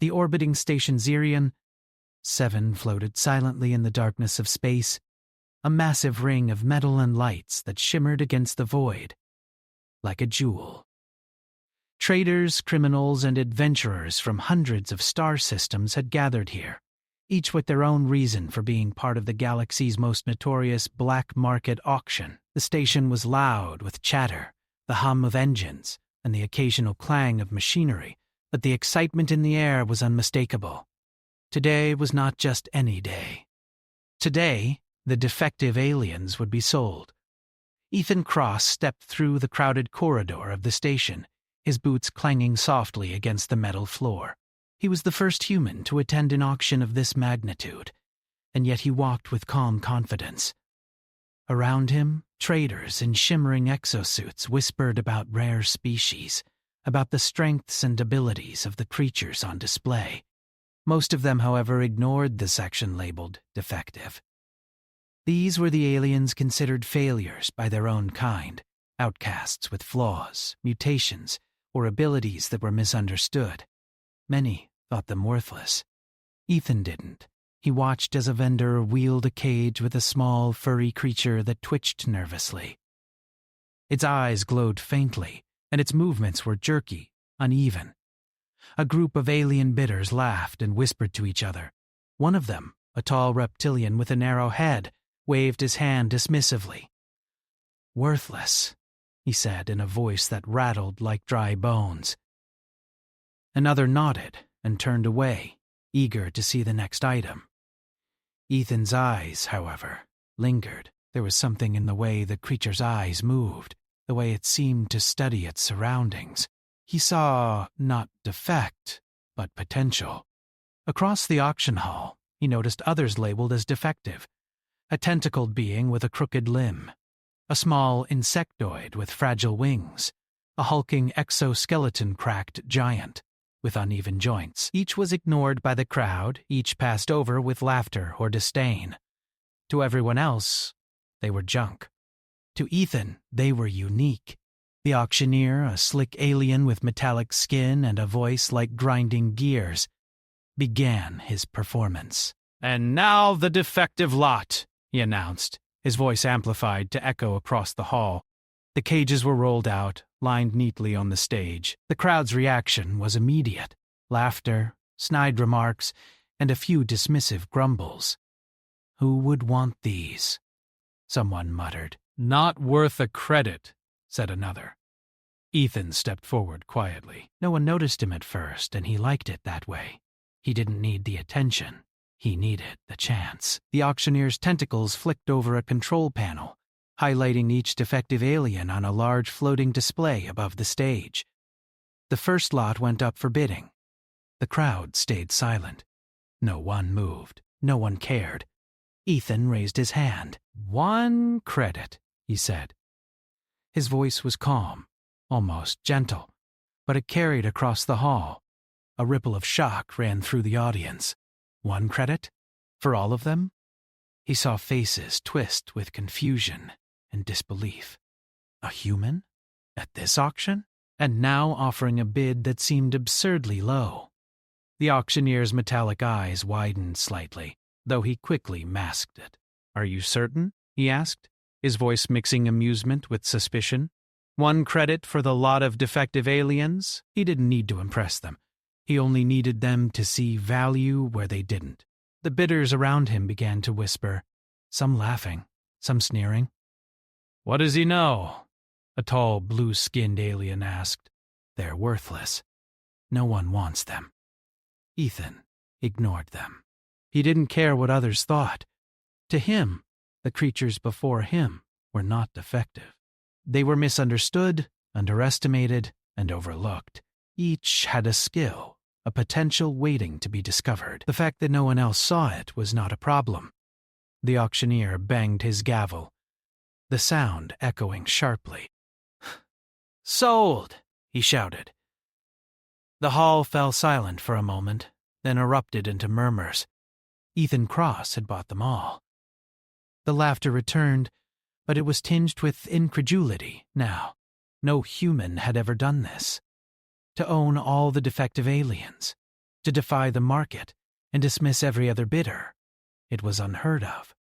The orbiting station Xerion 7 floated silently in the darkness of space, a massive ring of metal and lights that shimmered against the void, like a jewel. Traders, criminals, and adventurers from hundreds of star systems had gathered here, each with their own reason for being part of the galaxy's most notorious black market auction. The station was loud with chatter, the hum of engines, and the occasional clang of machinery, but the excitement in the air was unmistakable. Today was not just any day. Today, the defective aliens would be sold. Ethan Cross stepped through the crowded corridor of the station, his boots clanging softly against the metal floor. He was the first human to attend an auction of this magnitude, and yet he walked with calm confidence. Around him, traders in shimmering exosuits whispered about rare species, about the strengths and abilities of the creatures on display. Most of them, however, ignored the section labeled defective. These were the aliens considered failures by their own kind, outcasts with flaws, mutations, or abilities that were misunderstood. Many thought them worthless. Ethan didn't. He watched as a vendor wheeled a cage with a small, furry creature that twitched nervously. Its eyes glowed faintly, and its movements were jerky, uneven. A group of alien bidders laughed and whispered to each other. One of them, a tall reptilian with a narrow head, waved his hand dismissively. "Worthless," he said in a voice that rattled like dry bones. Another nodded and turned away, eager to see the next item. Ethan's eyes, however, lingered. There was something in the way the creature's eyes moved, the way it seemed to study its surroundings. He saw not defect, but potential. Across the auction hall, he noticed others labeled as defective. A tentacled being with a crooked limb, a small insectoid with fragile wings, a hulking exoskeleton-cracked giant with uneven joints. Each was ignored by the crowd, each passed over with laughter or disdain. To everyone else, they were junk. To Ethan, they were unique. The auctioneer, a slick alien with metallic skin and a voice like grinding gears, began his performance. "And now the defective lot," he announced, his voice amplified to echo across the hall. The cages were rolled out, lined neatly on the stage. The crowd's reaction was immediate. Laughter, snide remarks, and a few dismissive grumbles. "Who would want these?" someone muttered. "Not worth a credit," said another. Ethan stepped forward quietly. No one noticed him at first, and he liked it that way. He didn't need the attention. He needed the chance. The auctioneer's tentacles flicked over a control panel, highlighting each defective alien on a large floating display above the stage. The first lot went up for bidding. The crowd stayed silent. No one moved. No one cared. Ethan raised his hand. "1 credit," he said. His voice was calm, almost gentle, but it carried across the hall. A ripple of shock ran through the audience. 1 credit? For all of them? He saw faces twist with confusion and disbelief. A human? At this auction? And now offering a bid that seemed absurdly low. The auctioneer's metallic eyes widened slightly, though he quickly masked it. "Are you certain?" he asked, his voice mixing amusement with suspicion. 1 credit for the lot of defective aliens? He didn't need to impress them. He only needed them to see value where they didn't. The bidders around him began to whisper, some laughing, some sneering. "What does he know?" a tall, blue-skinned alien asked. "They're worthless. No one wants them." Ethan ignored them. He didn't care what others thought. To him, the creatures before him were not defective. They were misunderstood, underestimated, and overlooked. Each had a skill, a potential waiting to be discovered. The fact that no one else saw it was not a problem. The auctioneer banged his gavel, the sound echoing sharply. "Sold!" he shouted. The hall fell silent for a moment, then erupted into murmurs. Ethan Cross had bought them all. The laughter returned, but it was tinged with incredulity now. No human had ever done this. To own all the defective aliens, to defy the market and dismiss every other bidder. It was unheard of.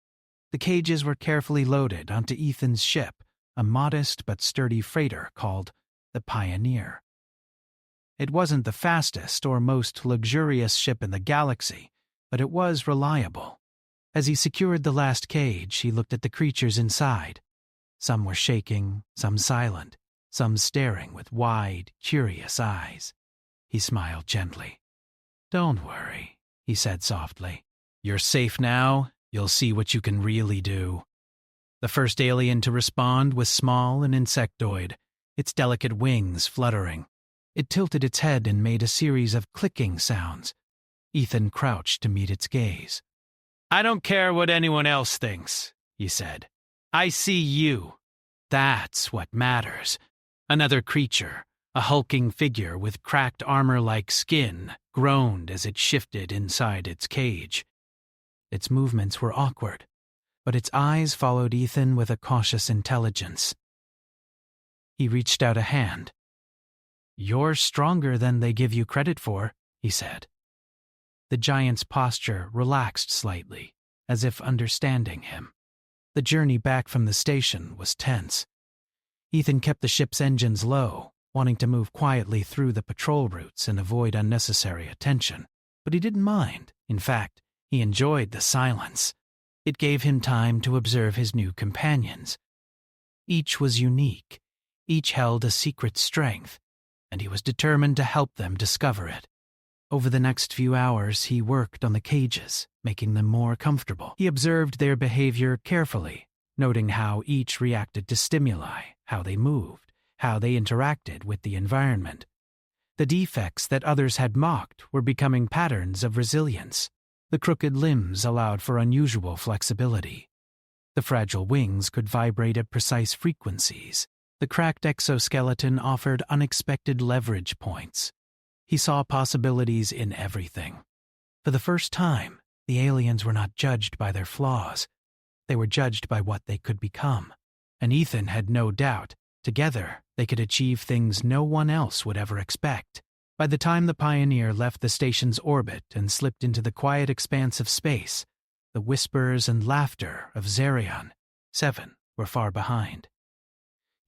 The cages were carefully loaded onto Ethan's ship, a modest but sturdy freighter called the Pioneer. It wasn't the fastest or most luxurious ship in the galaxy, but it was reliable. As he secured the last cage, he looked at the creatures inside. Some were shaking, some silent, some staring with wide, curious eyes. He smiled gently. "Don't worry," he said softly. "You're safe now. You'll see what you can really do." The first alien to respond was small and insectoid, its delicate wings fluttering. It tilted its head and made a series of clicking sounds. Ethan crouched to meet its gaze. "I don't care what anyone else thinks," he said. "I see you. That's what matters." Another creature, a hulking figure with cracked armor-like skin, groaned as it shifted inside its cage. Its movements were awkward, but its eyes followed Ethan with a cautious intelligence. He reached out a hand. "You're stronger than they give you credit for," he said. The giant's posture relaxed slightly, as if understanding him. The journey back from the station was tense. Ethan kept the ship's engines low, wanting to move quietly through the patrol routes and avoid unnecessary attention. But he didn't mind. In fact, he enjoyed the silence. It gave him time to observe his new companions. Each was unique. Each held a secret strength, and he was determined to help them discover it. Over the next few hours, he worked on the cages, making them more comfortable. He observed their behavior carefully, noting how each reacted to stimuli, how they moved, how they interacted with the environment. The defects that others had mocked were becoming patterns of resilience. The crooked limbs allowed for unusual flexibility. The fragile wings could vibrate at precise frequencies. The cracked exoskeleton offered unexpected leverage points. He saw possibilities in everything. For the first time, the aliens were not judged by their flaws. They were judged by what they could become. And Ethan had no doubt, together, they could achieve things no one else would ever expect. By the time the Pioneer left the station's orbit and slipped into the quiet expanse of space, the whispers and laughter of Zerion 7 were far behind.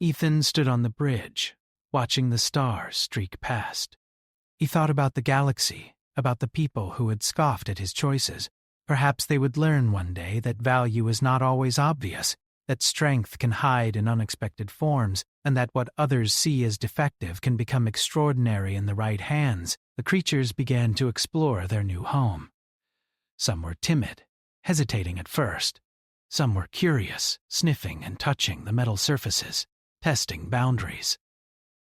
Ethan stood on the bridge, watching the stars streak past. He thought about the galaxy, about the people who had scoffed at his choices. Perhaps they would learn one day that value is not always obvious, that strength can hide in unexpected forms, and that what others see as defective can become extraordinary in the right hands. The creatures began to explore their new home. Some were timid, hesitating at first. Some were curious, sniffing and touching the metal surfaces, testing boundaries.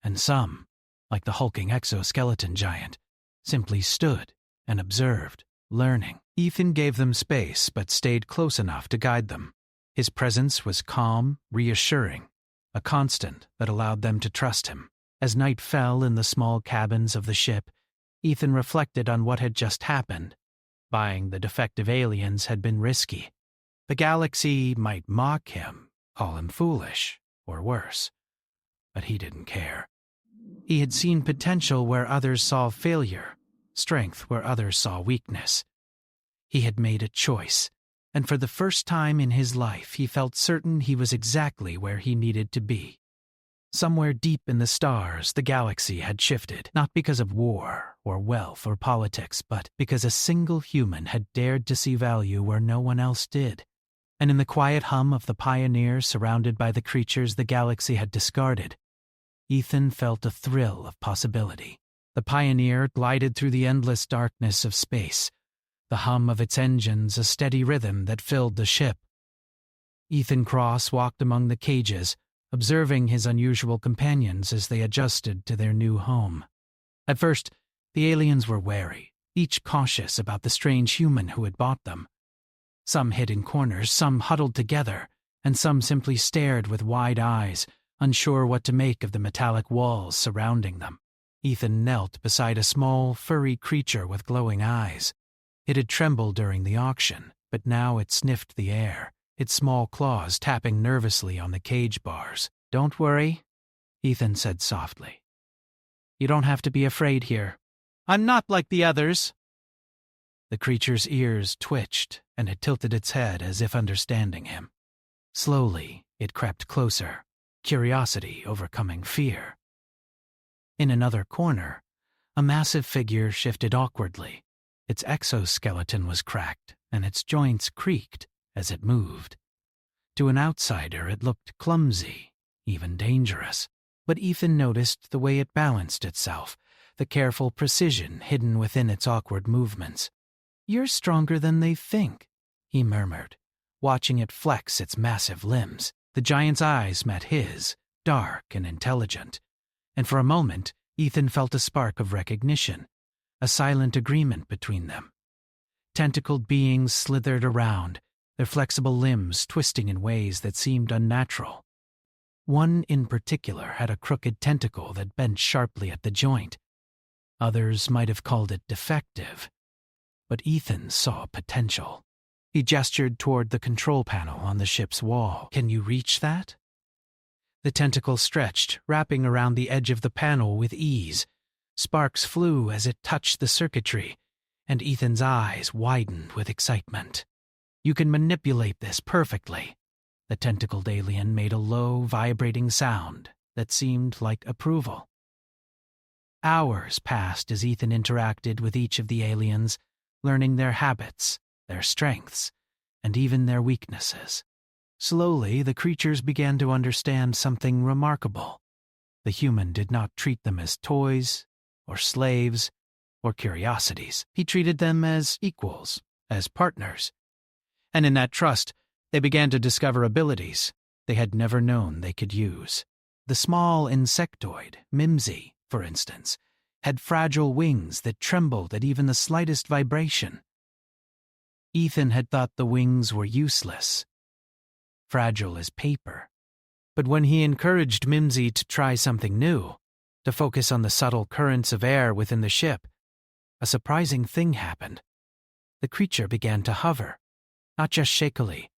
And some, like the hulking exoskeleton giant, simply stood and observed, learning. Ethan gave them space but stayed close enough to guide them. His presence was calm, reassuring, a constant that allowed them to trust him. As night fell in the small cabins of the ship, Ethan reflected on what had just happened. Buying the defective aliens had been risky. The galaxy might mock him, call him foolish, or worse. But he didn't care. He had seen potential where others saw failure, strength where others saw weakness. He had made a choice, and for the first time in his life he felt certain he was exactly where he needed to be. Somewhere deep in the stars, the galaxy had shifted, not because of war or wealth or politics, but because a single human had dared to see value where no one else did. And in the quiet hum of the Pioneer surrounded by the creatures the galaxy had discarded, Ethan felt a thrill of possibility. The Pioneer glided through the endless darkness of space, the hum of its engines a steady rhythm that filled the ship. Ethan Cross walked among the cages, observing his unusual companions as they adjusted to their new home. At first, the aliens were wary, each cautious about the strange human who had bought them. Some hid in corners, some huddled together, and some simply stared with wide eyes, unsure what to make of the metallic walls surrounding them. Ethan knelt beside a small, furry creature with glowing eyes. It had trembled during the auction, but now it sniffed the air, its small claws tapping nervously on the cage bars. "Don't worry," Ethan said softly. "You don't have to be afraid here. I'm not like the others." The creature's ears twitched, and it tilted its head as if understanding him. Slowly, it crept closer, curiosity overcoming fear. In another corner, a massive figure shifted awkwardly. Its exoskeleton was cracked, and its joints creaked as it moved. To an outsider, it looked clumsy, even dangerous. But Ethan noticed the way it balanced itself, the careful precision hidden within its awkward movements. "You're stronger than they think," he murmured, watching it flex its massive limbs. The giant's eyes met his, dark and intelligent, and for a moment Ethan felt a spark of recognition, a silent agreement between them. Tentacled beings slithered around, their flexible limbs twisting in ways that seemed unnatural. One in particular had a crooked tentacle that bent sharply at the joint. Others might have called it defective, but Ethan saw potential. He gestured toward the control panel on the ship's wall. "Can you reach that?" The tentacle stretched, wrapping around the edge of the panel with ease. Sparks flew as it touched the circuitry, and Ethan's eyes widened with excitement. "You can manipulate this perfectly." The tentacled alien made a low, vibrating sound that seemed like approval. Hours passed as Ethan interacted with each of the aliens, learning their habits, their strengths, and even their weaknesses. Slowly, the creatures began to understand something remarkable. The human did not treat them as toys, or slaves, or curiosities. He treated them as equals, as partners. And in that trust, they began to discover abilities they had never known they could use. The small insectoid, Mimsy, for instance, had fragile wings that trembled at even the slightest vibration. Ethan had thought the wings were useless, fragile as paper. But when he encouraged Mimsy to try something new, to focus on the subtle currents of air within the ship, a surprising thing happened. The creature began to hover, not just shakily,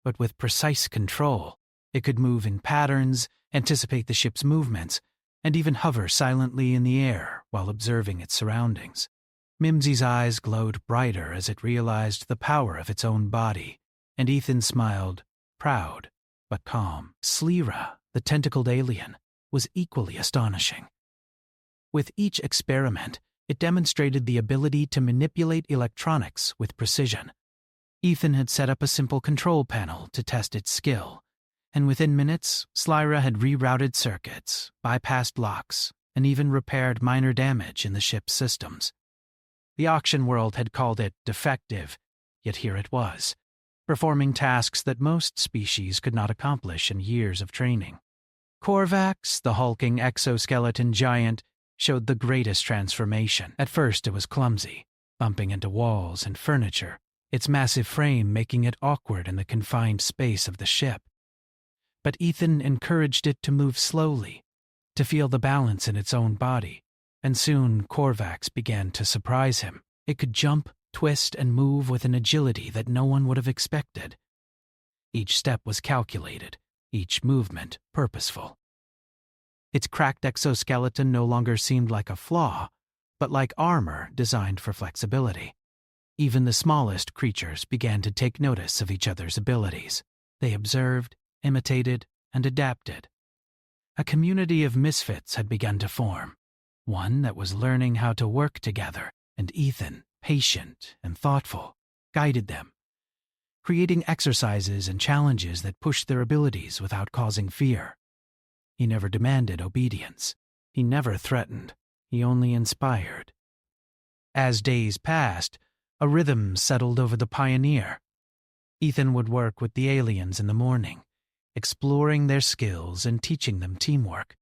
but with precise control. It could move in patterns, anticipate the ship's movements, and even hover silently in the air while observing its surroundings. Mimsy's eyes glowed brighter as it realized the power of its own body, and Ethan smiled, proud but calm. Slira, the tentacled alien, was equally astonishing. With each experiment, it demonstrated the ability to manipulate electronics with precision. Ethan had set up a simple control panel to test its skill, and within minutes, Slira had rerouted circuits, bypassed locks, and even repaired minor damage in the ship's systems. The auction world had called it defective, yet here it was, performing tasks that most species could not accomplish in years of training. Korvax, the hulking exoskeleton giant, showed the greatest transformation. At first it was clumsy, bumping into walls and furniture, its massive frame making it awkward in the confined space of the ship. But Ethan encouraged it to move slowly, to feel the balance in its own body, and soon Korvax began to surprise him. It could jump, twist, and move with an agility that no one would have expected. Each step was calculated, each movement purposeful. Its cracked exoskeleton no longer seemed like a flaw, but like armor designed for flexibility. Even the smallest creatures began to take notice of each other's abilities. They observed, imitated, and adapted. A community of misfits had begun to form, one that was learning how to work together, and Ethan, patient and thoughtful, guided them, creating exercises and challenges that pushed their abilities without causing fear. He never demanded obedience. He never threatened. He only inspired. As days passed, a rhythm settled over the Pioneer. Ethan would work with the aliens in the morning, exploring their skills and teaching them teamwork.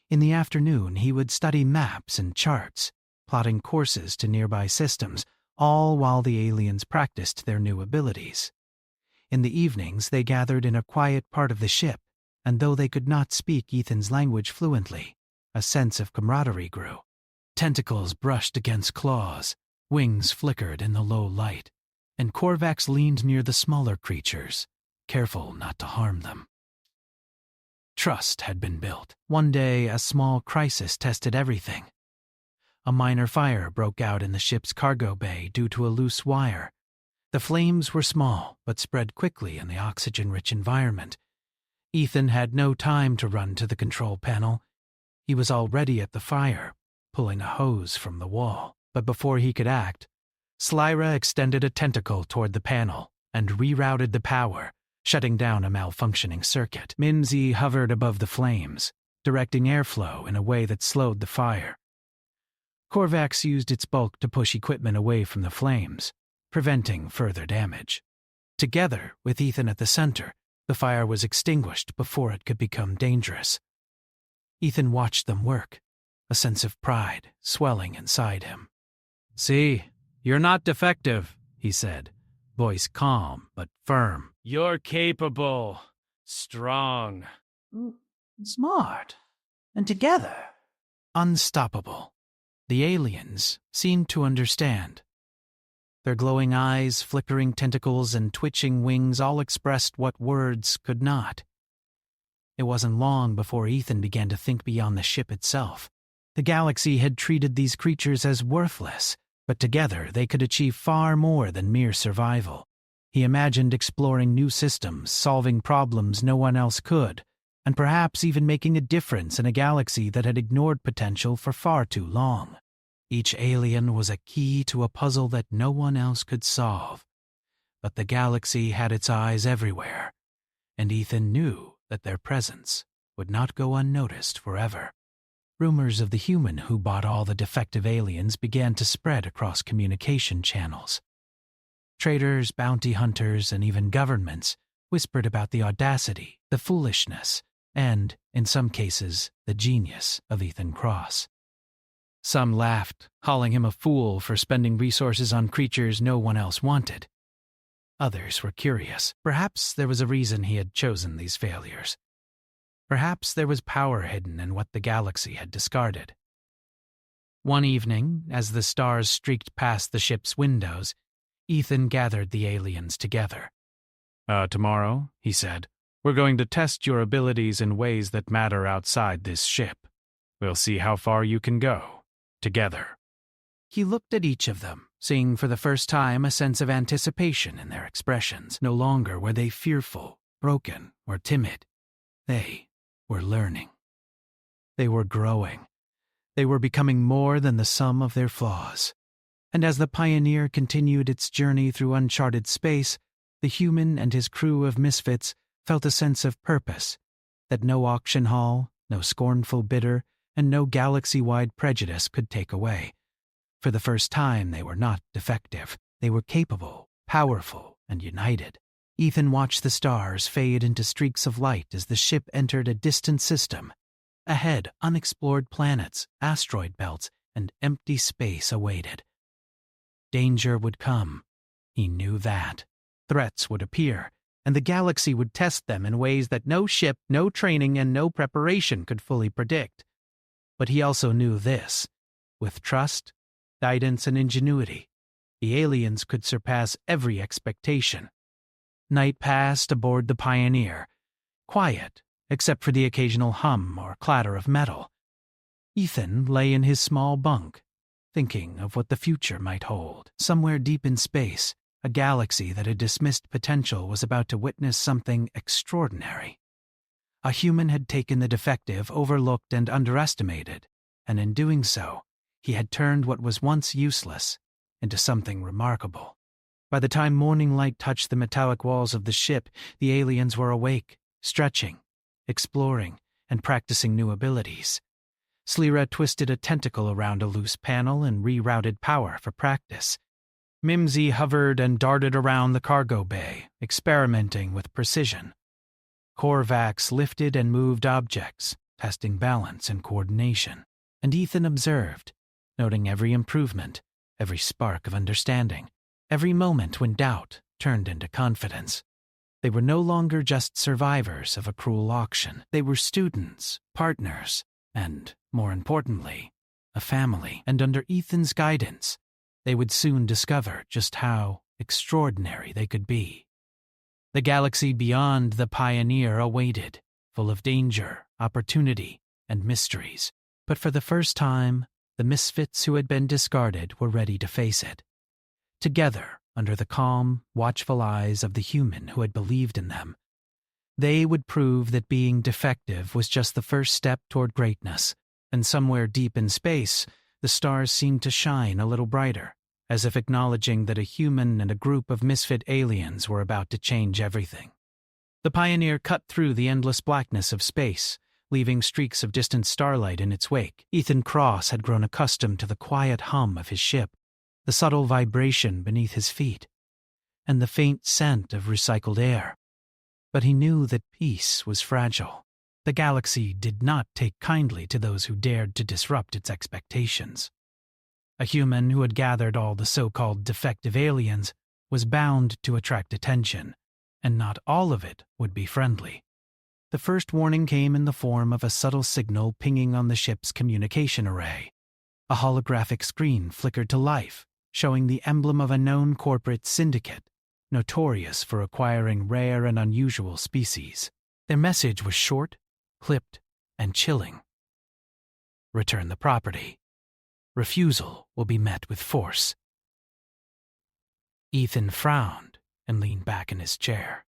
In the afternoon, he would study maps and charts, plotting courses to nearby systems, all while the aliens practiced their new abilities. In the evenings, they gathered in a quiet part of the ship, and though they could not speak Ethan's language fluently, a sense of camaraderie grew. Tentacles brushed against claws, wings flickered in the low light, and Korvax leaned near the smaller creatures, careful not to harm them. Trust had been built. One day, a small crisis tested everything. A minor fire broke out in the ship's cargo bay due to a loose wire. The flames were small, but spread quickly in the oxygen-rich environment. Ethan had no time to run to the control panel. He was already at the fire, pulling a hose from the wall. But before he could act, Slyra extended a tentacle toward the panel and rerouted the power, shutting down a malfunctioning circuit. Mimsy hovered above the flames, directing airflow in a way that slowed the fire. Korvax used its bulk to push equipment away from the flames, preventing further damage. Together, with Ethan at the center, the fire was extinguished before it could become dangerous. Ethan watched them work, a sense of pride swelling inside him. "See, you're not defective," he said, voice calm but firm. "You're capable, strong, smart, and together, unstoppable." The aliens seemed to understand. Their glowing eyes, flickering tentacles, and twitching wings all expressed what words could not. It wasn't long before Ethan began to think beyond the ship itself. The galaxy had treated these creatures as worthless, but together they could achieve far more than mere survival. He imagined exploring new systems, solving problems no one else could, and perhaps even making a difference in a galaxy that had ignored potential for far too long. Each alien was a key to a puzzle that no one else could solve. But the galaxy had its eyes everywhere, and Ethan knew that their presence would not go unnoticed forever. Rumors of the human who bought all the defective aliens began to spread across communication channels. Traders, bounty hunters, and even governments whispered about the audacity, the foolishness, and, in some cases, the genius of Ethan Cross. Some laughed, calling him a fool for spending resources on creatures no one else wanted. Others were curious. Perhaps there was a reason he had chosen these failures. Perhaps there was power hidden in what the galaxy had discarded. One evening, as the stars streaked past the ship's windows, Ethan gathered the aliens together. Tomorrow," he said, "we're going to test your abilities in ways that matter outside this ship. We'll see how far you can go, together." He looked at each of them, seeing for the first time a sense of anticipation in their expressions. No longer were they fearful, broken, or timid. They were learning. They were growing. They were becoming more than the sum of their flaws. And as the Pioneer continued its journey through uncharted space, the human and his crew of misfits felt a sense of purpose that no auction hall, no scornful bidder, and no galaxy-wide prejudice could take away. For the first time, they were not defective. They were capable, powerful, and united. Ethan watched the stars fade into streaks of light as the ship entered a distant system. Ahead, unexplored planets, asteroid belts, and empty space awaited. Danger would come. He knew that. Threats would appear, and the galaxy would test them in ways that no ship, no training, and no preparation could fully predict. But he also knew this. With trust, guidance, and ingenuity, the aliens could surpass every expectation. Night passed aboard the Pioneer, quiet except for the occasional hum or clatter of metal. Ethan lay in his small bunk, thinking of what the future might hold. Somewhere deep in space, a galaxy that had dismissed potential was about to witness something extraordinary. A human had taken the defective, overlooked, and underestimated, and in doing so, he had turned what was once useless into something remarkable. By the time morning light touched the metallic walls of the ship, the aliens were awake, stretching, exploring, and practicing new abilities. Slyra twisted a tentacle around a loose panel and rerouted power for practice. Mimsy hovered and darted around the cargo bay, experimenting with precision. Korvax lifted and moved objects, testing balance and coordination. And Ethan observed, noting every improvement, every spark of understanding, every moment when doubt turned into confidence. They were no longer just survivors of a cruel auction. They were students, partners, and, more importantly, a family. And under Ethan's guidance, they would soon discover just how extraordinary they could be. The galaxy beyond the Pioneer awaited, full of danger, opportunity, and mysteries. But for the first time, the misfits who had been discarded were ready to face it. Together, under the calm, watchful eyes of the human who had believed in them, they would prove that being defective was just the first step toward greatness, and somewhere deep in space, the stars seemed to shine a little brighter, as if acknowledging that a human and a group of misfit aliens were about to change everything. The Pioneer cut through the endless blackness of space, leaving streaks of distant starlight in its wake. Ethan Cross had grown accustomed to the quiet hum of his ship, the subtle vibration beneath his feet, and the faint scent of recycled air. But he knew that peace was fragile. The galaxy did not take kindly to those who dared to disrupt its expectations. A human who had gathered all the so-called defective aliens was bound to attract attention, and not all of it would be friendly. The first warning came in the form of a subtle signal pinging on the ship's communication array. A holographic screen flickered to life, showing the emblem of a known corporate syndicate, notorious for acquiring rare and unusual species. Their message was short, clipped, and chilling. Return the property. Refusal will be met with force. Ethan frowned and leaned back in his chair.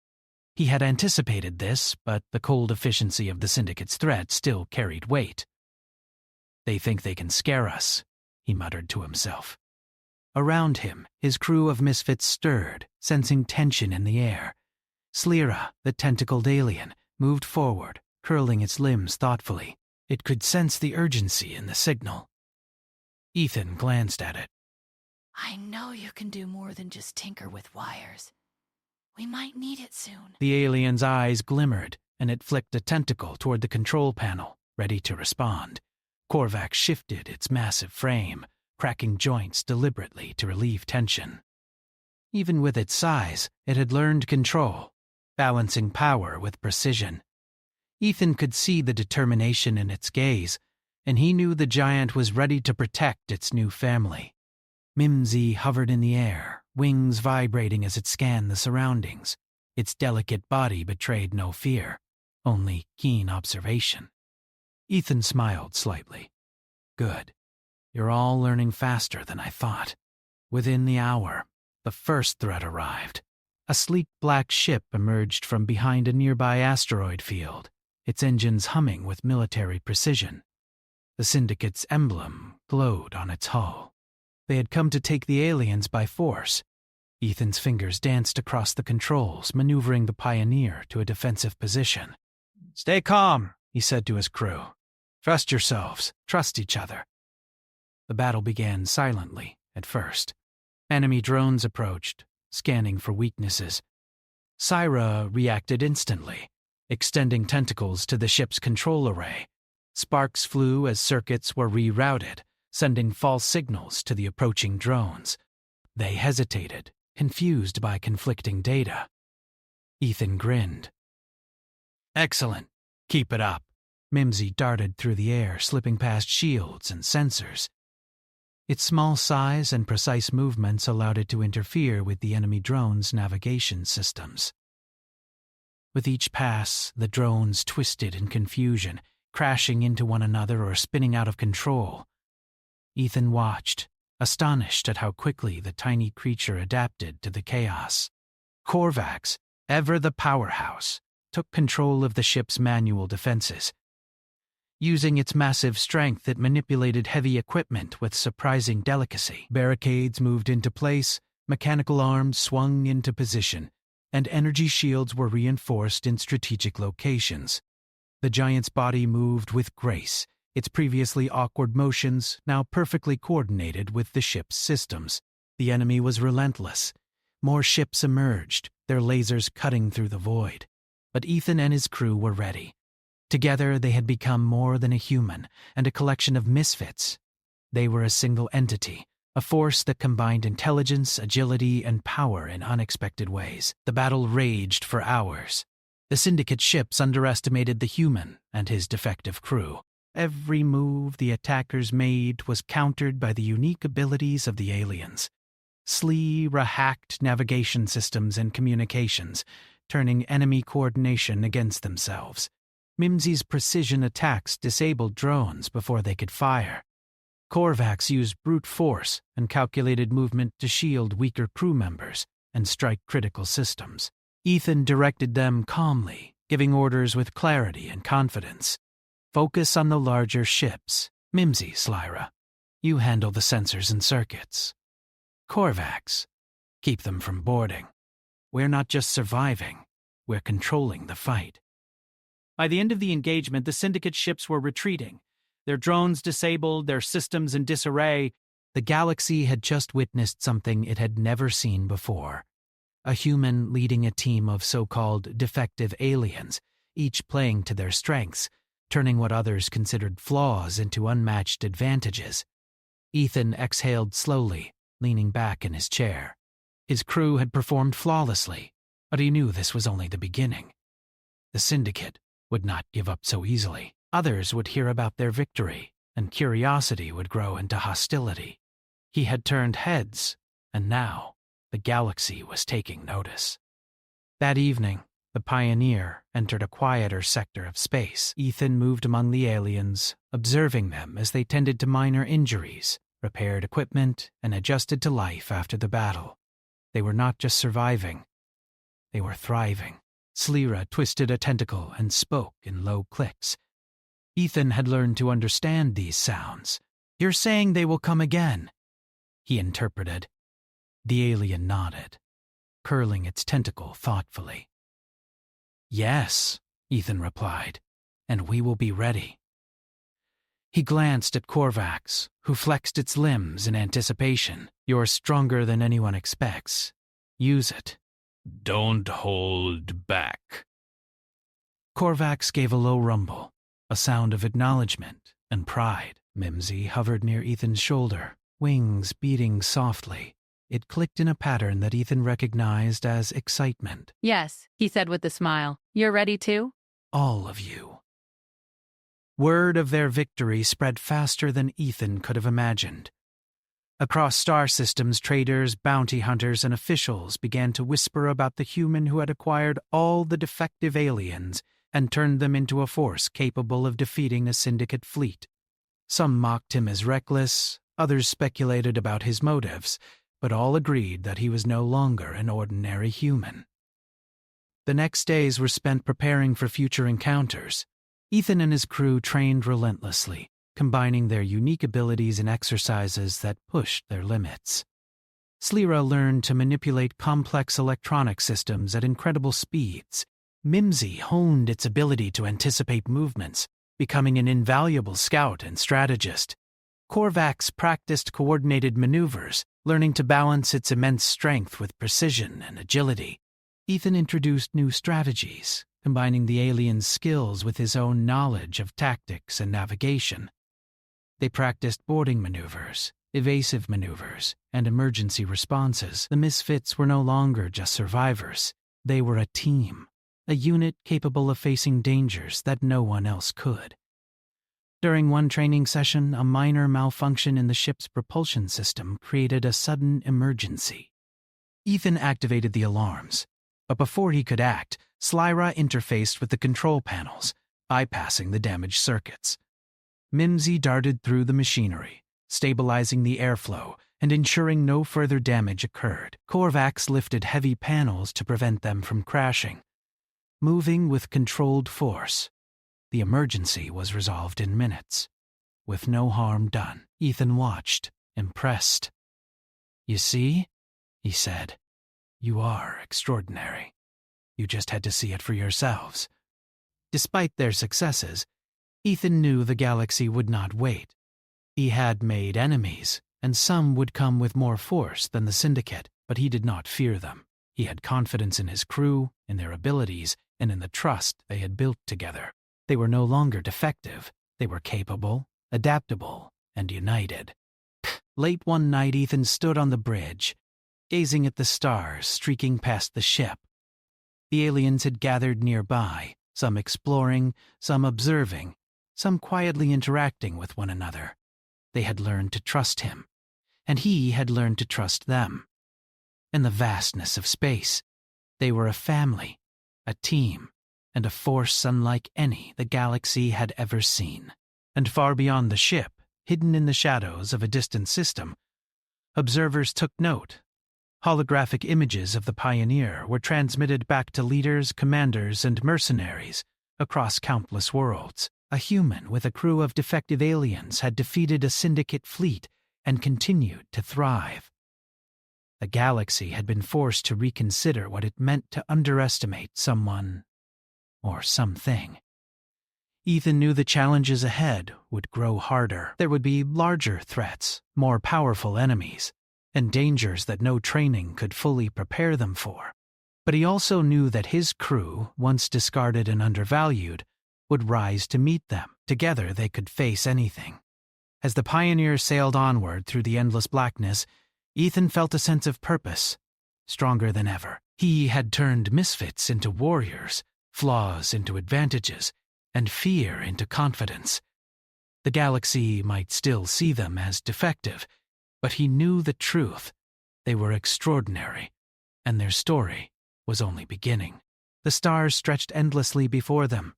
He had anticipated this, but the cold efficiency of the syndicate's threat still carried weight. They think they can scare us, he muttered to himself. Around him, his crew of misfits stirred, sensing tension in the air. Slira, the tentacled alien, moved forward, curling its limbs thoughtfully. It could sense the urgency in the signal. Ethan glanced at it. I know you can do more than just tinker with wires. We might need it soon. The alien's eyes glimmered, and it flicked a tentacle toward the control panel, ready to respond. Korvac shifted its massive frame, cracking joints deliberately to relieve tension. Even with its size, it had learned control, balancing power with precision. Ethan could see the determination in its gaze, and he knew the giant was ready to protect its new family. Mimsy hovered in the air, wings vibrating as it scanned the surroundings. Its delicate body betrayed no fear, only keen observation. Ethan smiled slightly. Good. You're all learning faster than I thought. Within the hour, the first threat arrived. A sleek black ship emerged from behind a nearby asteroid field, its engines humming with military precision. The Syndicate's emblem glowed on its hull. They had come to take the aliens by force. Ethan's fingers danced across the controls, maneuvering the Pioneer to a defensive position. "Stay calm," he said to his crew. "Trust yourselves. Trust each other." The battle began silently, at first. Enemy drones approached, scanning for weaknesses. Syra reacted instantly, extending tentacles to the ship's control array. Sparks flew as circuits were rerouted, sending false signals to the approaching drones. They hesitated, confused by conflicting data. Ethan grinned. "Excellent. Keep it up." Mimsy darted through the air, slipping past shields and sensors. Its small size and precise movements allowed it to interfere with the enemy drones' navigation systems. With each pass, the drones twisted in confusion, crashing into one another or spinning out of control. Ethan watched, astonished at how quickly the tiny creature adapted to the chaos. Korvax, ever the powerhouse, took control of the ship's manual defenses. Using its massive strength, it manipulated heavy equipment with surprising delicacy. Barricades moved into place, mechanical arms swung into position, and energy shields were reinforced in strategic locations. The giant's body moved with grace, its previously awkward motions now perfectly coordinated with the ship's systems. The enemy was relentless. More ships emerged, their lasers cutting through the void. But Ethan and his crew were ready. Together they had become more than a human and a collection of misfits. They were a single entity, a force that combined intelligence, agility, and power in unexpected ways. The battle raged for hours. The Syndicate ships underestimated the human and his defective crew. Every move the attackers made was countered by the unique abilities of the aliens. Slira hacked navigation systems and communications, turning enemy coordination against themselves. Mimsy's precision attacks disabled drones before they could fire. Korvax used brute force and calculated movement to shield weaker crew members and strike critical systems. Ethan directed them calmly, giving orders with clarity and confidence. Focus on the larger ships. Mimsy, Slyra. You handle the sensors and circuits. Korvax. Keep them from boarding. We're not just surviving, we're controlling the fight. By the end of the engagement, the Syndicate ships were retreating. Their drones disabled, their systems in disarray. The galaxy had just witnessed something it had never seen before. A human leading a team of so-called defective aliens, each playing to their strengths, turning what others considered flaws into unmatched advantages. Ethan exhaled slowly, leaning back in his chair. His crew had performed flawlessly, but he knew this was only the beginning. The Syndicate would not give up so easily. Others would hear about their victory, and curiosity would grow into hostility. He had turned heads, and now the galaxy was taking notice. That evening, the Pioneer entered a quieter sector of space. Ethan moved among the aliens, observing them as they tended to minor injuries, repaired equipment, and adjusted to life after the battle. They were not just surviving, they were thriving. Slyra twisted a tentacle and spoke in low clicks. Ethan had learned to understand these sounds. You're saying they will come again, he interpreted. The alien nodded, curling its tentacle thoughtfully. Yes, Ethan replied, and we will be ready. He glanced at Korvax, who flexed its limbs in anticipation. You're stronger than anyone expects. Use it. Don't hold back. Korvax gave a low rumble, a sound of acknowledgement and pride. Mimsy hovered near Ethan's shoulder, wings beating softly. It clicked in a pattern that Ethan recognized as excitement. Yes, he said with a smile. You're ready too? All of you. Word of their victory spread faster than Ethan could have imagined. Across star systems, traders, bounty hunters, and officials began to whisper about the human who had acquired all the defective aliens and turned them into a force capable of defeating a Syndicate fleet. Some mocked him as reckless, others speculated about his motives, but all agreed that he was no longer an ordinary human. The next days were spent preparing for future encounters. Ethan and his crew trained relentlessly, combining their unique abilities in exercises that pushed their limits. Slyra learned to manipulate complex electronic systems at incredible speeds. Mimsy honed its ability to anticipate movements, becoming an invaluable scout and strategist. Korvax practiced coordinated maneuvers, learning to balance its immense strength with precision and agility. Ethan introduced new strategies, combining the alien's skills with his own knowledge of tactics and navigation. They practiced boarding maneuvers, evasive maneuvers, and emergency responses. The misfits were no longer just survivors. They were a team, a unit capable of facing dangers that no one else could. During one training session, a minor malfunction in the ship's propulsion system created a sudden emergency. Ethan activated the alarms, but before he could act, Slyra interfaced with the control panels, bypassing the damaged circuits. Mimsy darted through the machinery, stabilizing the airflow and ensuring no further damage occurred. Korvax lifted heavy panels to prevent them from crashing. Moving with controlled force, the emergency was resolved in minutes, with no harm done. Ethan watched, impressed. You see, he said, you are extraordinary. You just had to see it for yourselves. Despite their successes, Ethan knew the galaxy would not wait. He had made enemies, and some would come with more force than the Syndicate, but he did not fear them. He had confidence in his crew, in their abilities, and in the trust they had built together. They were no longer defective. They were capable, adaptable, and united. Late one night, Ethan stood on the bridge, gazing at the stars streaking past the ship. The aliens had gathered nearby, some exploring, some observing, some quietly interacting with one another. They had learned to trust him, and he had learned to trust them. In the vastness of space, they were a family, a team, and a force unlike any the galaxy had ever seen. And far beyond the ship, hidden in the shadows of a distant system. Observers took note. Holographic images of the Pioneer were transmitted back to leaders, commanders, and mercenaries across countless worlds. A human with a crew of defective aliens had defeated a syndicate fleet and continued to thrive. The galaxy had been forced to reconsider what it meant to underestimate someone or something. Ethan knew the challenges ahead would grow harder. There would be larger threats, more powerful enemies, and dangers that no training could fully prepare them for. But he also knew that his crew, once discarded and undervalued, would rise to meet them. Together they could face anything. As the Pioneer sailed onward through the endless blackness, Ethan felt a sense of purpose, stronger than ever. He had turned misfits into warriors, flaws into advantages, and fear into confidence. The galaxy might still see them as defective, but he knew the truth. They were extraordinary, and their story was only beginning. The stars stretched endlessly before them,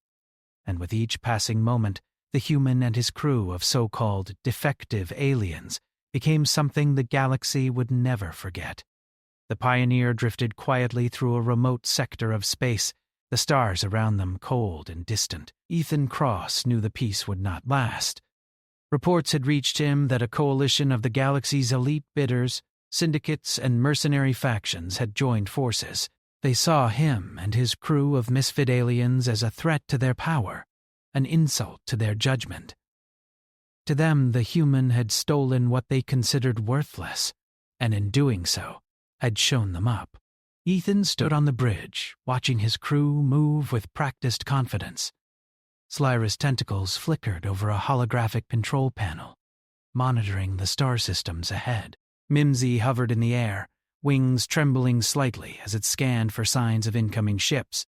and with each passing moment, the human and his crew of so-called defective aliens became something the galaxy would never forget. The Pioneer drifted quietly through a remote sector of space, the stars around them cold and distant. Ethan Cross knew the peace would not last. Reports had reached him that a coalition of the galaxy's elite bidders, syndicates, and mercenary factions had joined forces. They saw him and his crew of misfit aliens as a threat to their power, an insult to their judgment. To them, the human had stolen what they considered worthless, and in doing so, had shown them up. Ethan stood on the bridge, watching his crew move with practiced confidence. Slyra's tentacles flickered over a holographic control panel, monitoring the star systems ahead. Mimsy hovered in the air, wings trembling slightly as it scanned for signs of incoming ships.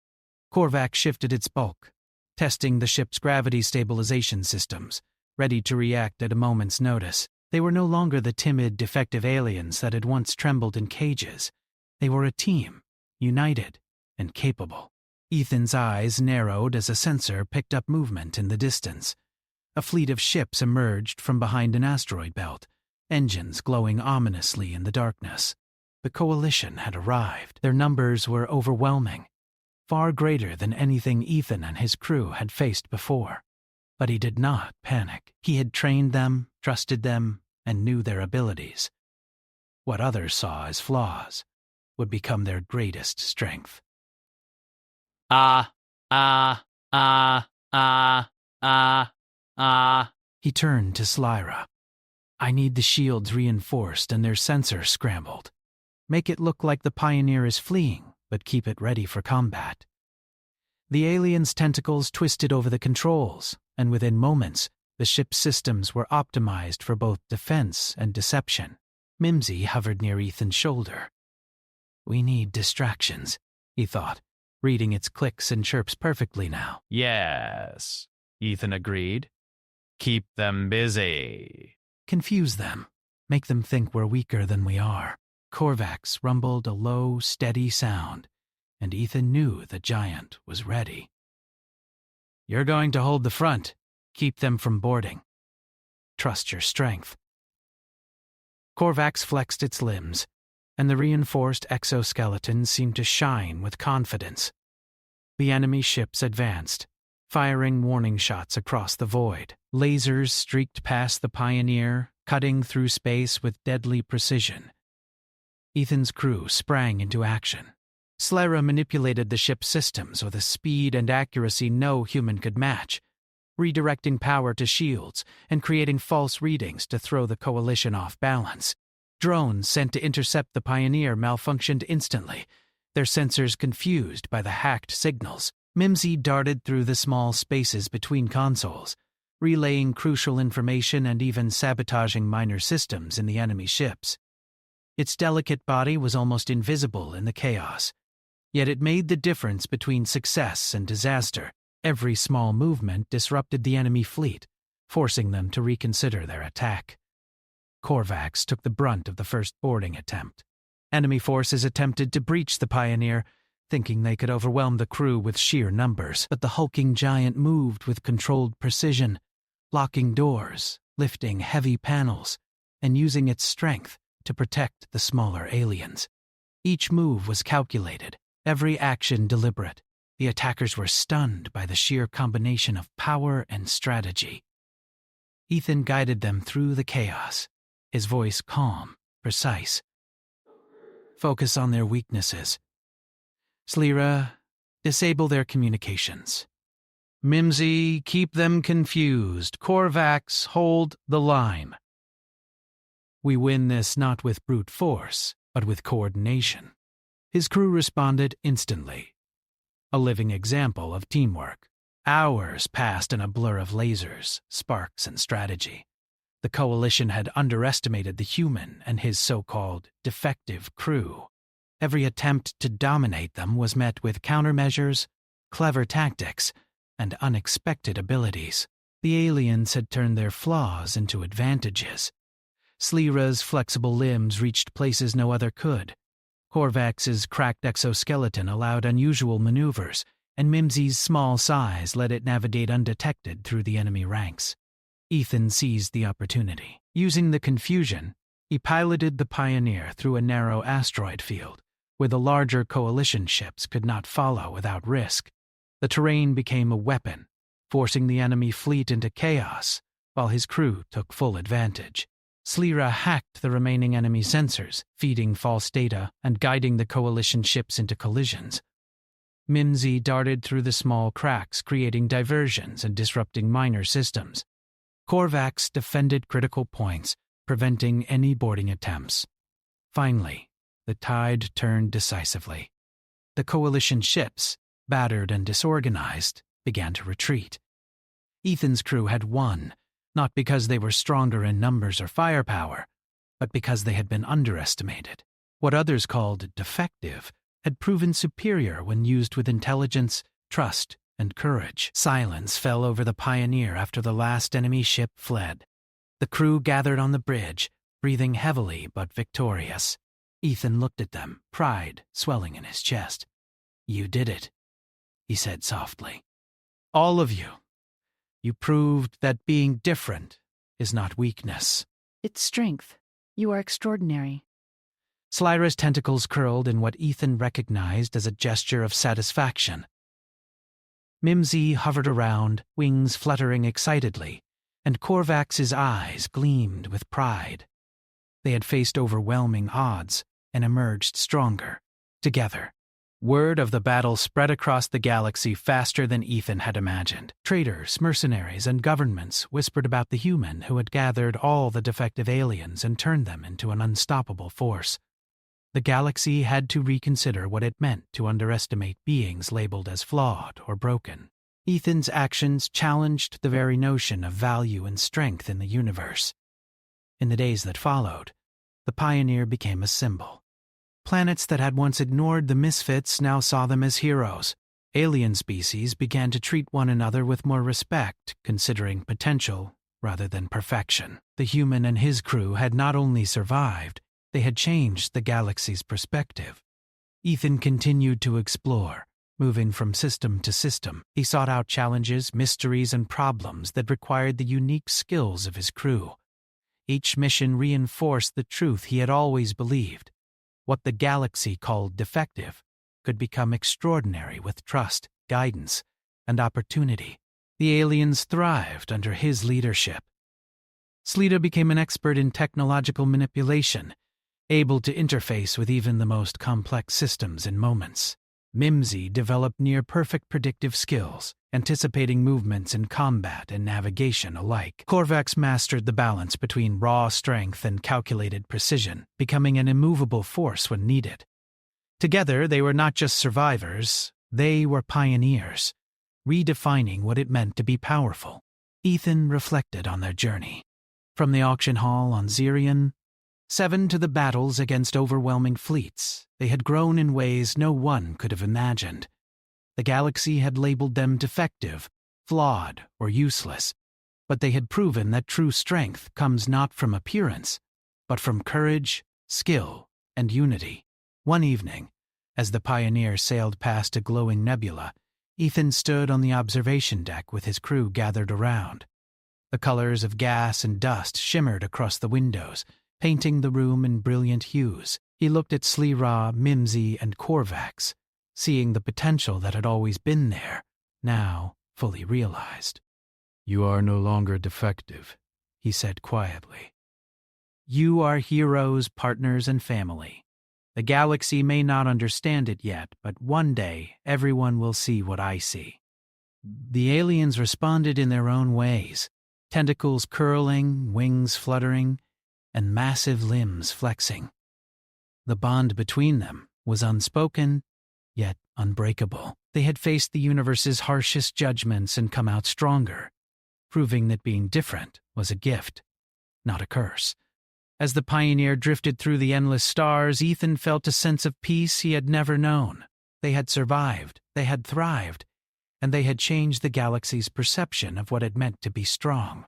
Korvac shifted its bulk, testing the ship's gravity stabilization systems, ready to react at a moment's notice. They were no longer the timid, defective aliens that had once trembled in cages. They were a team, united and capable. Ethan's eyes narrowed as a sensor picked up movement in the distance. A fleet of ships emerged from behind an asteroid belt, engines glowing ominously in the darkness. The coalition had arrived. Their numbers were overwhelming, far greater than anything Ethan and his crew had faced before. But he did not panic. He had trained them, trusted them, and knew their abilities. What others saw as flaws would become their greatest strength. He turned to Slyra. I need the shields reinforced and their sensors scrambled. Make it look like the Pioneer is fleeing, but keep it ready for combat. The alien's tentacles twisted over the controls, and within moments, the ship's systems were optimized for both defense and deception. Mimsy hovered near Ethan's shoulder. We need distractions, he thought, reading its clicks and chirps perfectly now. Yes, Ethan agreed. Keep them busy. Confuse them. Make them think we're weaker than we are. Korvax rumbled a low, steady sound, and Ethan knew the giant was ready. You're going to hold the front. Keep them from boarding. Trust your strength. Korvax flexed its limbs, and the reinforced exoskeleton seemed to shine with confidence. The enemy ships advanced, firing warning shots across the void. Lasers streaked past the Pioneer, cutting through space with deadly precision. Ethan's crew sprang into action. Slyra manipulated the ship's systems with a speed and accuracy no human could match, redirecting power to shields and creating false readings to throw the coalition off balance. Drones sent to intercept the Pioneer malfunctioned instantly, their sensors confused by the hacked signals. Mimsy darted through the small spaces between consoles, relaying crucial information and even sabotaging minor systems in the enemy ships. Its delicate body was almost invisible in the chaos, yet it made the difference between success and disaster. Every small movement disrupted the enemy fleet, forcing them to reconsider their attack. Korvax took the brunt of the first boarding attempt. Enemy forces attempted to breach the Pioneer, thinking they could overwhelm the crew with sheer numbers, but the hulking giant moved with controlled precision, locking doors, lifting heavy panels and using its strength to protect the smaller aliens. Each move was calculated, every action deliberate. The attackers were stunned by the sheer combination of power and strategy. Ethan guided them through the chaos, his voice calm, precise. Focus on their weaknesses. Slira, disable their communications. Mimsy, keep them confused. Korvax, hold the line. We win this not with brute force, but with coordination. His crew responded instantly. A living example of teamwork. Hours passed in a blur of lasers, sparks, and strategy. The Coalition had underestimated the human and his so-called defective crew. Every attempt to dominate them was met with countermeasures, clever tactics, and unexpected abilities. The aliens had turned their flaws into advantages. Slira's flexible limbs reached places no other could. Korvax's cracked exoskeleton allowed unusual maneuvers, and Mimsy's small size let it navigate undetected through the enemy ranks. Ethan seized the opportunity. Using the confusion, he piloted the Pioneer through a narrow asteroid field, where the larger Coalition ships could not follow without risk. The terrain became a weapon, forcing the enemy fleet into chaos, while his crew took full advantage. Slira hacked the remaining enemy sensors, feeding false data and guiding the Coalition ships into collisions. Mimsy darted through the small cracks, creating diversions and disrupting minor systems. Korvax defended critical points, preventing any boarding attempts. Finally, the tide turned decisively. The Coalition ships, battered and disorganized, began to retreat. Ethan's crew had won, not because they were stronger in numbers or firepower, but because they had been underestimated. What others called defective had proven superior when used with intelligence, trust, and courage. Silence fell over the Pioneer after the last enemy ship fled. The crew gathered on the bridge, breathing heavily but victorious. Ethan looked at them, pride swelling in his chest. "You did it," he said softly. "All of you. You proved that being different is not weakness." It's strength. You are extraordinary. Slira's tentacles curled in what Ethan recognized as a gesture of satisfaction. Mimsy hovered around, wings fluttering excitedly, and Korvax's eyes gleamed with pride. They had faced overwhelming odds and emerged stronger, together. Word of the battle spread across the galaxy faster than Ethan had imagined. Traders, mercenaries, and governments whispered about the human who had gathered all the defective aliens and turned them into an unstoppable force. The galaxy had to reconsider what it meant to underestimate beings labeled as flawed or broken. Ethan's actions challenged the very notion of value and strength in the universe. In the days that followed, the Pioneer became a symbol. Planets that had once ignored the misfits now saw them as heroes. Alien species began to treat one another with more respect, considering potential rather than perfection. The human and his crew had not only survived, they had changed the galaxy's perspective. Ethan continued to explore, moving from system to system. He sought out challenges, mysteries, and problems that required the unique skills of his crew. Each mission reinforced the truth he had always believed. What the galaxy called defective could become extraordinary with trust, guidance, and opportunity. The aliens thrived under his leadership. Slira became an expert in technological manipulation, able to interface with even the most complex systems in moments. Mimsy developed near-perfect predictive skills, anticipating movements in combat and navigation alike. Korvax mastered the balance between raw strength and calculated precision, becoming an immovable force when needed. Together, they were not just survivors, they were pioneers, redefining what it meant to be powerful. Ethan reflected on their journey. From the auction hall on Xerion, 7 to the battles against overwhelming fleets, they had grown in ways no one could have imagined. The galaxy had labeled them defective, flawed, or useless, but they had proven that true strength comes not from appearance, but from courage, skill, and unity. One evening, as the Pioneer sailed past a glowing nebula, Ethan stood on the observation deck with his crew gathered around. The colors of gas and dust shimmered across the windows, painting the room in brilliant hues. He looked at Slira, Mimsy, and Korvax, seeing the potential that had always been there, now fully realized. "You are no longer defective," he said quietly. "You are heroes, partners, and family. The galaxy may not understand it yet, but one day everyone will see what I see." The aliens responded in their own ways, tentacles curling, wings fluttering, and massive limbs flexing. The bond between them was unspoken, yet unbreakable. They had faced the universe's harshest judgments and come out stronger, proving that being different was a gift, not a curse. As the Pioneer drifted through the endless stars, Ethan felt a sense of peace he had never known. They had survived, they had thrived, and they had changed the galaxy's perception of what it meant to be strong.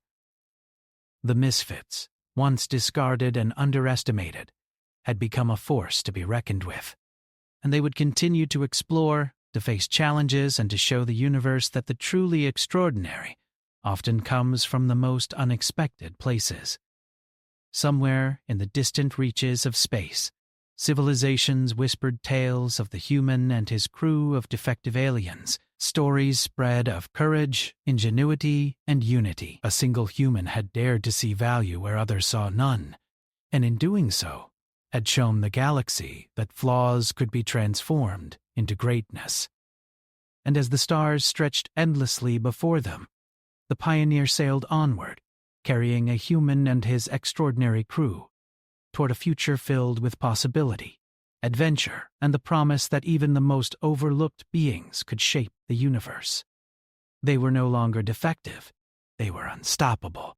The misfits, once discarded and underestimated, had become a force to be reckoned with, and they would continue to explore, to face challenges, and to show the universe that the truly extraordinary often comes from the most unexpected places. Somewhere in the distant reaches of space, civilizations whispered tales of the human and his crew of defective aliens, stories spread of courage, ingenuity, and unity. A single human had dared to see value where others saw none, and in doing so, had shown the galaxy that flaws could be transformed into greatness. And as the stars stretched endlessly before them, the Pioneer sailed onward, carrying a human and his extraordinary crew, toward a future filled with possibility, adventure, and the promise that even the most overlooked beings could shape the universe. They were no longer defective, they were unstoppable.